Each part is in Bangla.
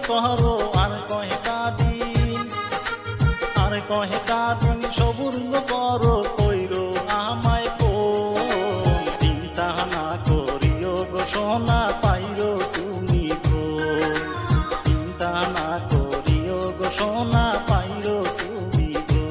করো আর কয়টা দিন, আর কয়টা দিন সবুর করো কইরো আমায় ফোন। চিন্তা না করিও গো সোনা পাইরো তুমি ফোন, চিন্তা না করিও গো সোনা পাইরো তুমি ফোন।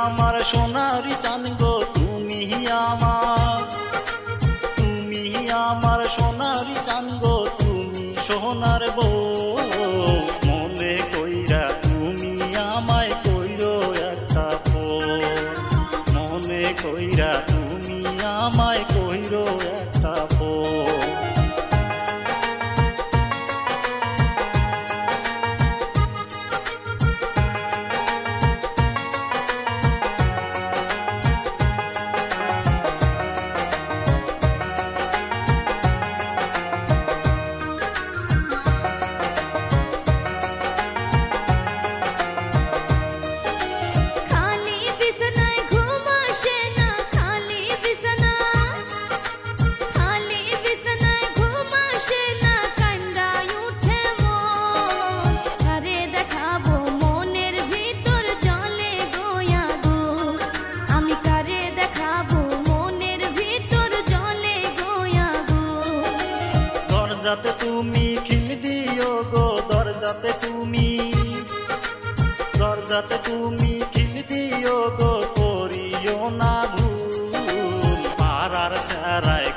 আমার সোনারি চান গো তুমি আমার, তুমি আমার সোনারি চান গো তুমি সোনার বউ। মনে কইরা তুমি আমায় কইরো একটা ফোন, মনে কইরা তুমি আমায় কইরো একটা ফোন। দরজাতে তুমি খিল দিও গো, দরজাতে তুমি, দরজাতে তুমি খিল দিও গো, করিও না ভুল। পাড়ার ছাড়ায়